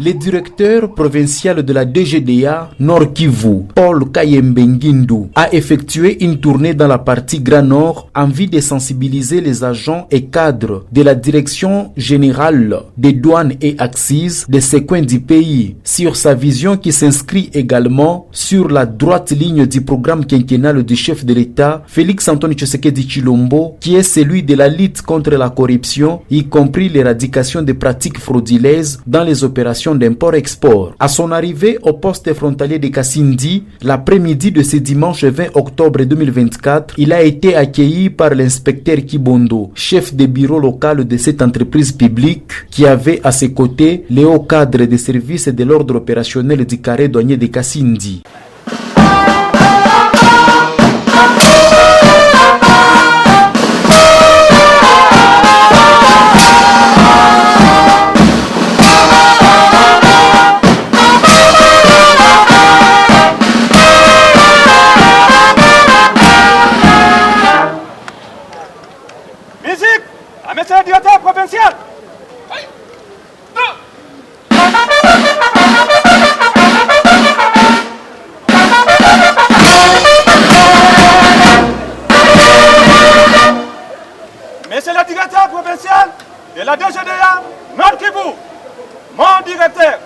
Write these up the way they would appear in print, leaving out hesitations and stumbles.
Le directeur provincial de la DGDA Nord Kivu, Paul Kayembengindu, a effectué une tournée dans la partie Grand Nord en vue de sensibiliser les agents et cadres de la Direction générale des douanes et accises de ces coins du pays sur sa vision qui s'inscrit également sur la droite ligne du programme quinquennal du chef de l'État, Félix Antoine Tshisekedi Tshilombo, qui est celui de la lutte contre la corruption, y compris l'éradication des pratiques frauduleuses dans les opérations d'import-export. À son arrivée au poste frontalier de Kasindi, l'après-midi de ce dimanche 20 octobre 2024, il a été accueilli par l'inspecteur Kibondo, chef de bureau local de cette entreprise publique, qui avait à ses côtés les hauts cadres des services de l'ordre opérationnel du carré douanier de Kasindi. Monsieur le directeur provincial. Monsieur le directeur provincial de la DGDA Nord Kivu, mon directeur,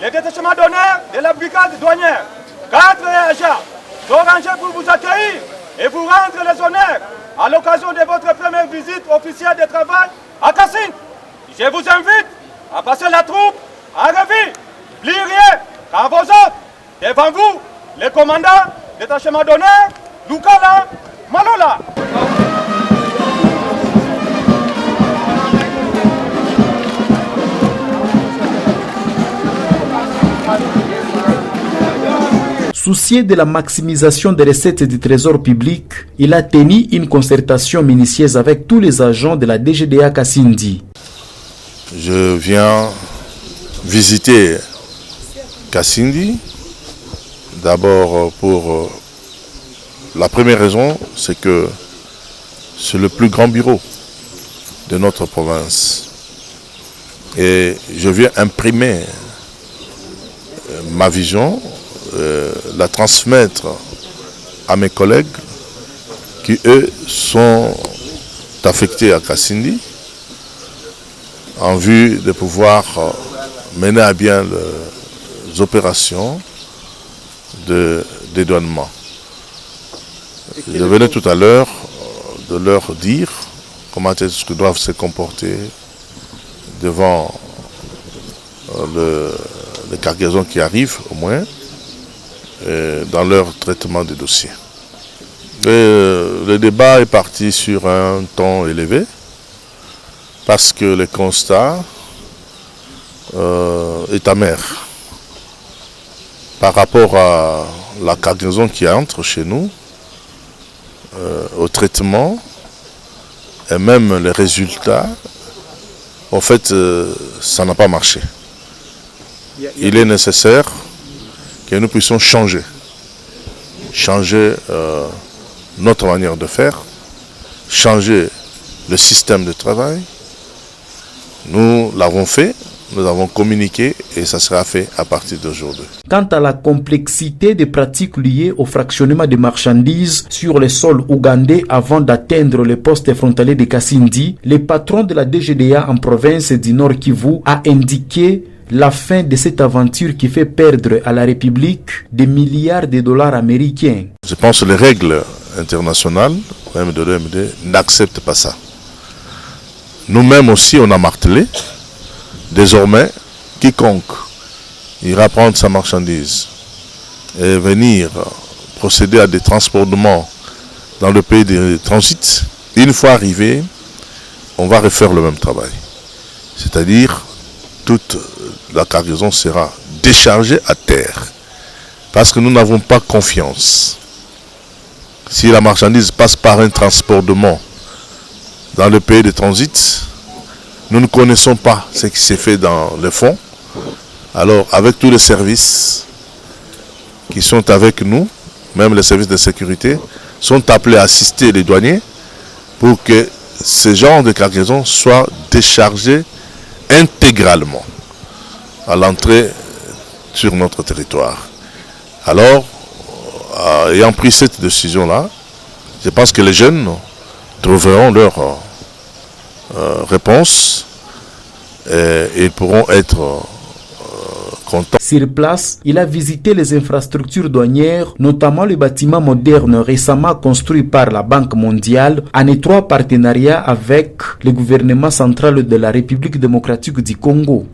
le détachement d'honneur de la brigade douanière, 4 agents sont rangés pour vous accueillir et vous rendre les honneurs à l'occasion de votre première visite officielle de travail à Kasindi. Je vous invite à passer la troupe en revue, plier car vos autres, devant vous, le commandant détachement d'honneur, Lukala Malola. Soucieux de la maximisation des recettes du trésor public, il a tenu une concertation minutieuse avec tous les agents de la DGDA Kasindi. Je viens visiter Kasindi, d'abord pour la première raison, c'est que c'est le plus grand bureau de notre province. Et je viens imprimer ma vision, la transmettre à mes collègues qui, eux, sont affectés à Kasindi en vue de pouvoir mener à bien les opérations de dédouanement. Je venais tout à l'heure de leur dire comment est-ce que doivent se comporter devant les cargaisons qui arrivent au moins, dans leur traitement des dossiers. Le débat est parti sur un ton élevé parce que le constat est amer par rapport à la cargaison qui entre chez nous, au traitement et même les résultats. En fait, ça n'a pas marché. Il est nécessaire que nous puissions changer notre manière de faire, changer le système de travail. Nous l'avons fait, nous avons communiqué et ça sera fait à partir d'aujourd'hui. Quant à la complexité des pratiques liées au fractionnement des marchandises sur le sol ougandais avant d'atteindre le poste frontalier de Kasindi, le patron de la DGDA en province du Nord Kivu a indiqué la fin de cette aventure qui fait perdre à la République des milliards de dollars américains. Je pense que les règles internationales, même de l'OMD, n'acceptent pas ça. Nous-mêmes aussi, on a martelé. Désormais, quiconque ira prendre sa marchandise et venir procéder à des transportements dans le pays de transit, une fois arrivé, on va refaire le même travail. C'est-à-dire, toute la cargaison sera déchargée à terre. Parce que nous n'avons pas confiance. Si la marchandise passe par un transportement dans le pays de transit, nous ne connaissons pas ce qui s'est fait dans le fond. Alors, avec tous les services qui sont avec nous, même les services de sécurité, sont appelés à assister les douaniers pour que ce genre de cargaison soit déchargé intégralement. à l'entrée sur notre territoire. Alors, ayant pris cette décision-là, je pense que les jeunes trouveront leur réponse et ils pourront être contents. Sur place, il a visité les infrastructures douanières, notamment le bâtiment moderne récemment construit par la Banque mondiale en étroit partenariat avec le gouvernement central de la République démocratique du Congo.